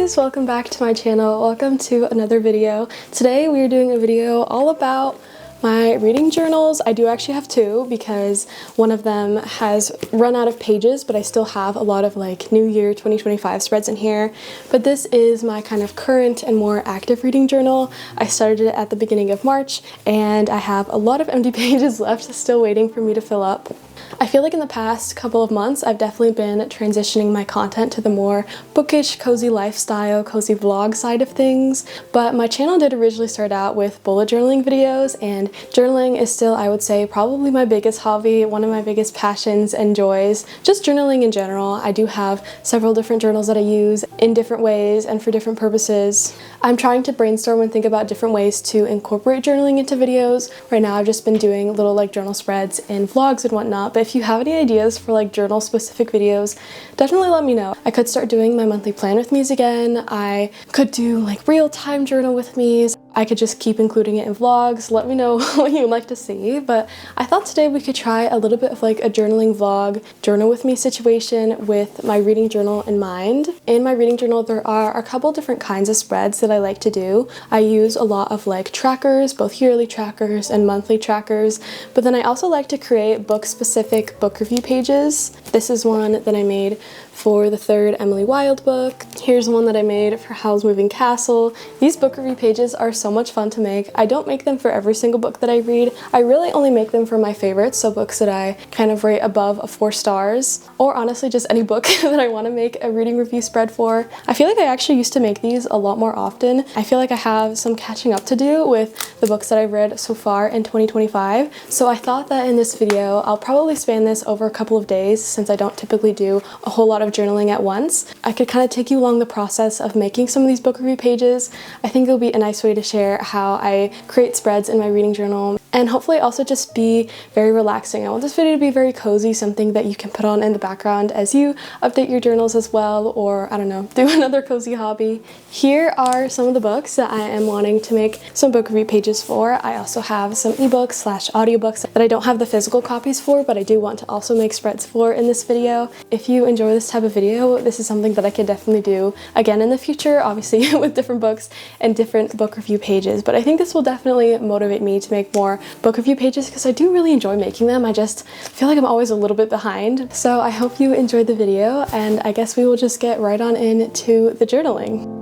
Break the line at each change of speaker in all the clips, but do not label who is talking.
guys, welcome back to my channel. Welcome to another video. Today we are doing a video all about my reading journals. I do actually have two because one of them has run out of pages, but I still have a lot of like New Year 2025 spreads in here. But this is my kind of current and more active reading journal. I started it at the beginning of March and I have a lot of empty pages left still waiting for me to fill up. I feel like in the past couple of months, I've definitely been transitioning my content to the more bookish, cozy lifestyle, cozy vlog side of things, but my channel did originally start out with bullet journaling videos, and journaling is still, I would say, probably my biggest hobby, one of my biggest passions and joys. Just journaling in general. I do have several different journals that I use in different ways and for different purposes. I'm trying to brainstorm and think about different ways to incorporate journaling into videos. Right now I've just been doing little like journal spreads in vlogs and whatnot, but if you have any ideas for like journal specific videos, definitely let me know. I could start doing my monthly plan with me's again. I could do like real-time journal with me's. I could just keep including it in vlogs. Let me know what you'd like to see, but I thought today we could try a little bit of like a journaling vlog, journal with me situation with my reading journal in mind. In my reading journal, there are a couple different kinds of spreads that I like to do. I use a lot of like trackers, both yearly trackers and monthly trackers, but then I also like to create book-specific book review pages. This is one that I made for the third Emily Wilde book. Here's one that I made for Howl's Moving Castle. These book review pages are so much fun to make. I don't make them for every single book that I read. I really only make them for my favorites, so books that I kind of rate above a 4 stars, or honestly just any book that I want to make a reading review spread for. I feel like I actually used to make these a lot more often. I feel like I have some catching up to do with the books that I've read so far in 2025, so I thought that in this video I'll probably span this over a couple of days since I don't typically do a whole lot of journaling at once. I could kind of take you along the process of making some of these book review pages. I think it'll be a nice way to share how I create spreads in my reading journal, and hopefully also just be very relaxing. I want this video to be very cozy, something that you can put on in the background as you update your journals as well, or I don't know, do another cozy hobby. Here are some of the books that I am wanting to make some book review pages for. I also have some ebooks slash audiobooks that I don't have the physical copies for, but I do want to also make spreads for in this video. If you enjoy this type of video, this is something that I could definitely do again in the future, obviously with different books and different book review pages, but I think this will definitely motivate me to make more book review pages because I do really enjoy making them. I just feel like I'm always a little bit behind. So I hope you enjoyed the video, and I guess we will just get right on into the journaling.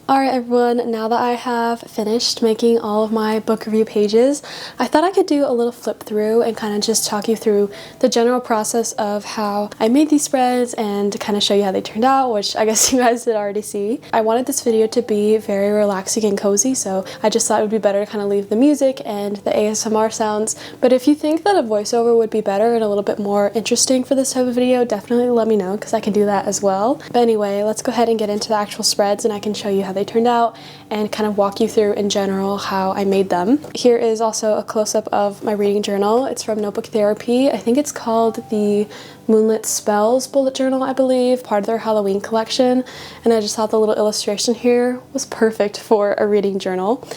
Alright everyone, now that I have finished making all of my book review pages, I thought I could do a little flip through and kind of just talk you through the general process of how I made these spreads and kind of show you how they turned out, which I guess you guys did already see. I wanted this video to be very relaxing and cozy, so I just thought it would be better to kind of leave the music and the ASMR sounds. But if you think that a voiceover would be better and a little bit more interesting for this type of video, definitely let me know because I can do that as well. But anyway, let's go ahead and get into the actual spreads and I can show you how they turned out and kind of walk you through in general how I made them. Here is also a close-up of my reading journal. It's from Notebook Therapy. I think it's called the Moonlit Spells bullet journal, I believe, part of their Halloween collection, and I just thought the little illustration here was perfect for a reading journal.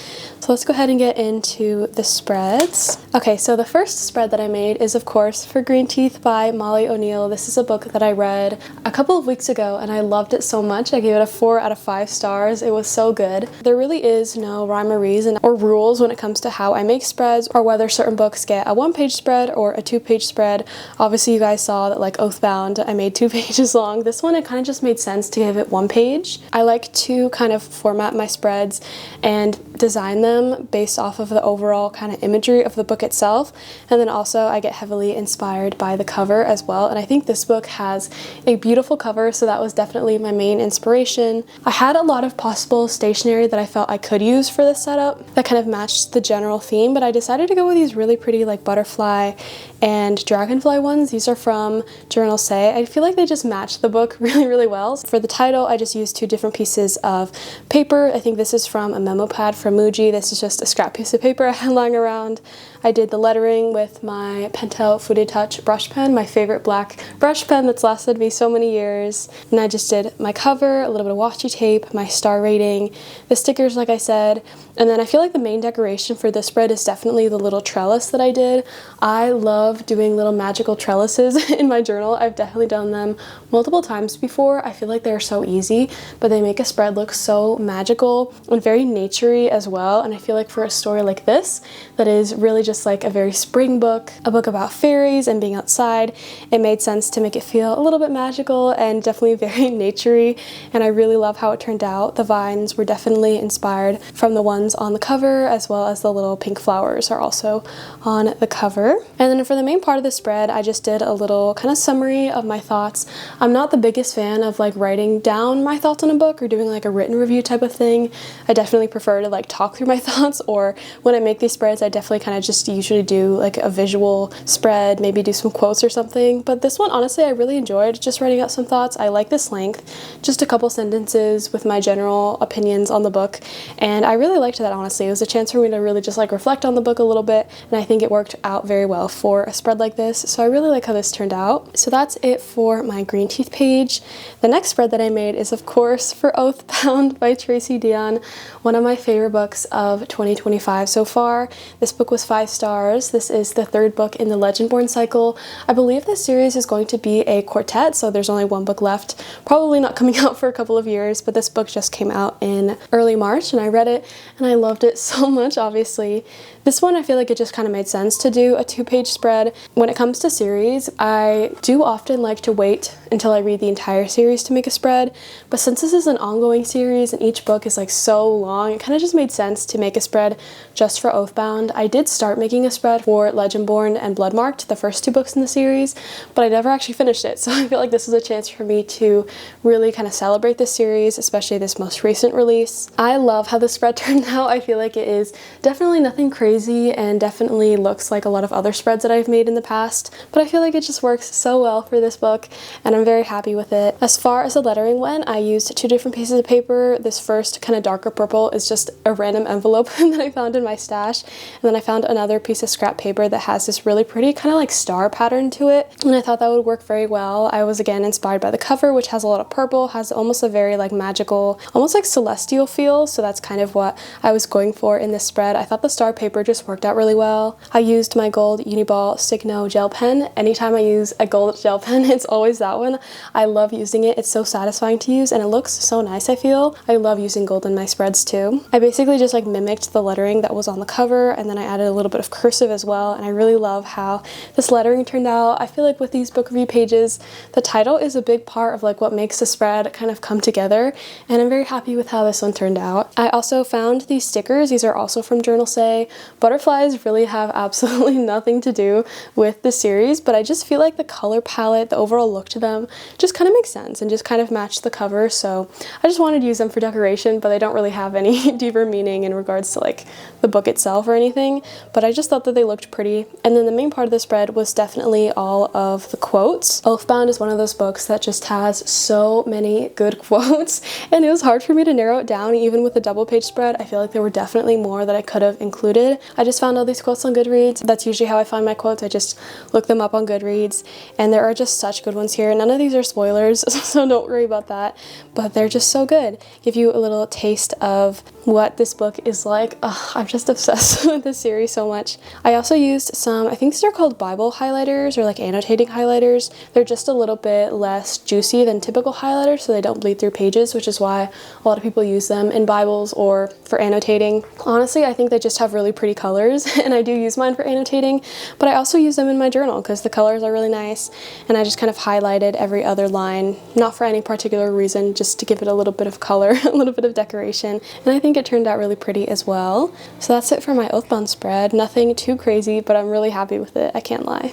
So let's go ahead and get into the spreads. Okay, so the first spread that I made is of course for Greenteeth by Molly O'Neill. This is a book that I read a couple of weeks ago and I loved it so much. I gave it a 4 out of 5 stars. It was so good. There really is no rhyme or reason or rules when it comes to how I make spreads or whether certain books get a 1-page spread or a 2-page spread. Obviously you guys saw that like Oathbound, I made 2 pages long. This one, it kind of just made sense to give it 1 page. I like to kind of format my spreads and design them based off of the overall kind of imagery of the book itself, and then also I get heavily inspired by the cover as well, and I think this book has a beautiful cover, so that was definitely my main inspiration. I had a lot of possible stationery that I felt I could use for this setup that kind of matched the general theme, but I decided to go with these really pretty like butterfly and dragonfly ones. These are from Journalsay. I feel like they just match the book really well. For the title, I just used 2 different pieces of paper. I think this is from a memo pad from Muji. This is just a scrap piece of paper I had lying around. I did the lettering with my Pentel Fude Touch brush pen, my favorite black brush pen that's lasted me so many years. And I just did my cover, a little bit of washi tape, my star rating, the stickers like I said, and then I feel like the main decoration for this spread is definitely the little trellis that I did. I love doing little magical trellises in my journal. I've definitely done them multiple times before. I feel like they're so easy, but they make a spread look so magical and very naturey as well. And I feel like for a story like this, that is really just like a very spring book, a book about fairies and being outside, it made sense to make it feel a little bit magical and definitely very naturey, and I really love how it turned out. The vines were definitely inspired from the ones on the cover, as well as the little pink flowers are also on the cover. And then for the main part of the spread, I just did a little kind of summary of my thoughts. I'm not the biggest fan of like writing down my thoughts on a book or doing like a written review type of thing. I definitely prefer to like talk through my thoughts, or when I make these spreads, I definitely kind of just usually do like a visual spread, maybe do some quotes or something. But this one, honestly, I really enjoyed just writing out some thoughts. I like this length, just a couple sentences with my general opinions on the book, and I really liked that, honestly. It was a chance for me to really just like reflect on the book a little bit, and I think it worked out very well for a spread like this, so I really like how this turned out. So that's it for my Greenteeth page. The next spread that I made is of course for Oathbound by Tracy Deonn, one of my favorite books of 2025 so far. This book was 5 stars. This is the 3rd book in the Legendborn cycle. I believe this series is going to be a quartet, so there's only 1 book left, probably not coming out for a couple of years, but this book just came out in early March and I read it and I loved it so much, obviously. This one, I feel like it just kind of made sense to do a 2-page spread. When it comes to series, I do often like to wait until I read the entire series to make a spread, but since this is an ongoing series and each book is like so long, it kind of just made sense to make a spread just for Oathbound. I did start making a spread for Legendborn and Bloodmarked, the first 2 books in the series, but I never actually finished it, so I feel like this is a chance for me to really kind of celebrate this series, especially this most recent release. I love how the spread turned out. I feel like it is definitely nothing crazy and definitely looks like a lot of other spreads that I've made in the past, but I feel like it just works so well for this book and I'm very happy with it. As far as the lettering went, I used 2 different pieces of paper. This first kind of darker purple is just a random envelope that I found in my stash, and then I found another piece of scrap paper that has this really pretty kind of like star pattern to it, and I thought that would work very well. I was again inspired by the cover, which has a lot of purple, has almost a very like magical, almost like celestial feel, so that's kind of what I was going for in this spread. I thought the star paper just worked out really well. I used my gold Uniball Signo gel pen. Anytime I use a gold gel pen, it's always that one. I love using it. It's so satisfying to use and it looks so nice, I feel. I love using gold in my spreads too. I basically just like mimicked the lettering that was on the cover, and then I added a little bit of cursive as well, and I really love how this lettering turned out. I feel like with these book review pages, the title is a big part of like what makes the spread kind of come together, and I'm very happy with how this one turned out. I also found these stickers. These are also from Journalsay. Butterflies really have absolutely nothing to do with the series, but I just feel like the color palette, the overall look to them them just kind of makes sense and just kind of match the cover. So I just wanted to use them for decoration, but they don't really have any deeper meaning in regards to like the book itself or anything, but I just thought that they looked pretty. And then the main part of the spread was definitely all of the quotes. Oathbound is one of those books that just has so many good quotes, and it was hard for me to narrow it down. Even with the double page spread, I feel like there were definitely more that I could have included. I just found all these quotes on Goodreads. That's usually how I find my quotes. I just look them up on Goodreads, and there are just such good ones here. None of these are spoilers, so don't worry about that, but they're just so good. Give you a little taste of what this book is like. Ugh, I'm just obsessed with this series so much. I also used some, I think these are called Bible highlighters or like annotating highlighters. They're just a little bit less juicy than typical highlighters, so they don't bleed through pages, which is why a lot of people use them in Bibles or for annotating. Honestly, I think they just have really pretty colors, and I do use mine for annotating, but I also use them in my journal because the colors are really nice, and I just kind of highlighted every other line, not for any particular reason, just to give it a little bit of color, a little bit of decoration, and I think it turned out really pretty as well. So that's it for my Oathbound spread. Nothing too crazy, but I'm really happy with it, I can't lie.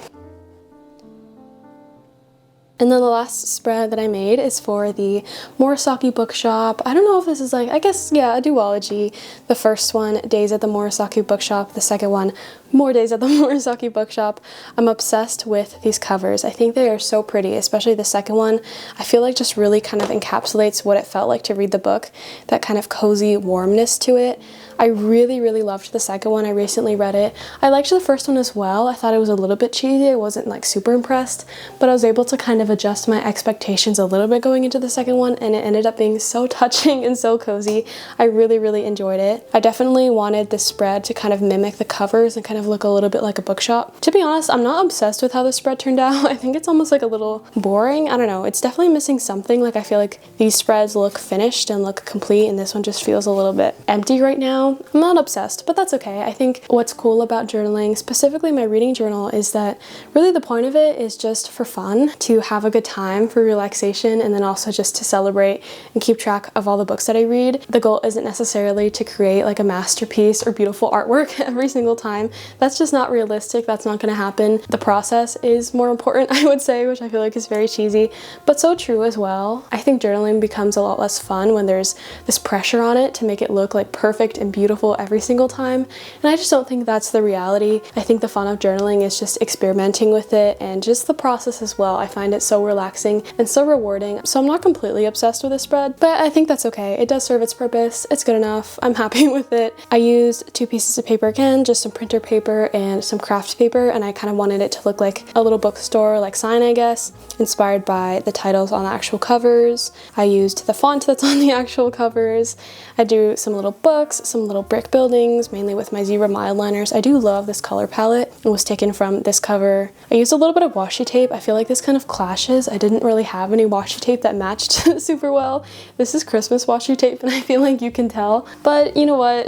And then the last spread that I made is for the Morisaki bookshop. I don't know if this is like, I guess, yeah, a duology. The first one, Days at the Morisaki bookshop. The second one, More Days at the Morisaki bookshop. I'm obsessed with these covers. I think they are so pretty, especially the second one. I feel like just really kind of encapsulates what it felt like to read the book, that kind of cozy warmness to it. I really, really loved the second one. I recently read it. I liked the first one as well. I thought it was a little bit cheesy. I wasn't like super impressed, but I was able to kind of adjust my expectations a little bit going into the second one, and it ended up being so touching and so cozy. I really, really enjoyed it. I definitely wanted this spread to kind of mimic the covers and kind of look a little bit like a bookshop. To be honest, I'm not obsessed with how the spread turned out. I think it's almost like a little boring. I don't know. It's definitely missing something. Like I feel like these spreads look finished and look complete, and this one just feels a little bit empty right now. I'm not obsessed, but that's okay. I think what's cool about journaling, specifically my reading journal, is that really the point of it is just for fun, to have a good time, for relaxation, and then also just to celebrate and keep track of all the books that I read. The goal isn't necessarily to create like a masterpiece or beautiful artwork every single time. That's just not realistic. That's not going to happen. The process is more important, I would say, which I feel like is very cheesy, but so true as well. I think journaling becomes a lot less fun when there's this pressure on it to make it look like perfect and beautiful every single time, and I just don't think that's the reality. I think the fun of journaling is just experimenting with it and just the process as well. I find it so relaxing and so rewarding, so I'm not completely obsessed with this spread, but I think that's okay. It does serve its purpose. It's good enough. I'm happy with it. I used 2 pieces of paper again, just some printer paper and some craft paper, and I kind of wanted it to look like a little bookstore like sign, I guess, inspired by the titles on the actual covers. I used the font that's on the actual covers. I drew some little books, some little brick buildings, mainly with my zebra mild liners. I do love this color palette. It was taken from this cover. I used a little bit of washi tape. I feel like this kind of clashes. I didn't really have any washi tape that matched super well. This is Christmas washi tape, and I feel like you can tell, but you know what?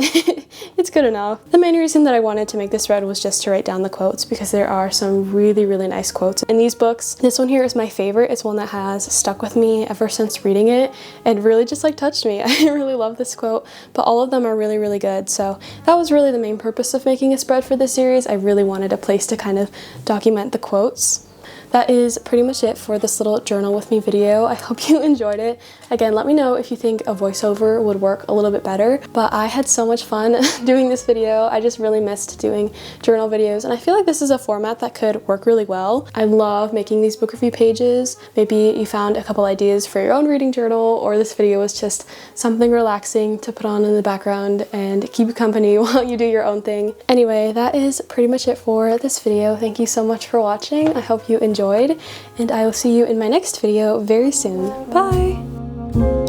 It's good enough. The main reason that I wanted to make this spread was just to write down the quotes, because there are some really, really nice quotes in these books. This one here is my favorite. It's one that has stuck with me ever since reading it and really just like touched me. I really love this quote, but all of them are really, really good. So that was really the main purpose of making a spread for this series. I really wanted a place to kind of document the quotes. That is pretty much it for this little journal with me video. I hope you enjoyed it. Again, let me know if you think a voiceover would work a little bit better, but I had so much fun doing this video. I just really missed doing journal videos, and I feel like this is a format that could work really well. I love making these book review pages. Maybe you found a couple ideas for your own reading journal, or this video was just something relaxing to put on in the background and keep you company while you do your own thing. Anyway, that is pretty much it for this video. Thank you so much for watching. I hope you enjoyed, and I will see you in my next video very soon. Bye!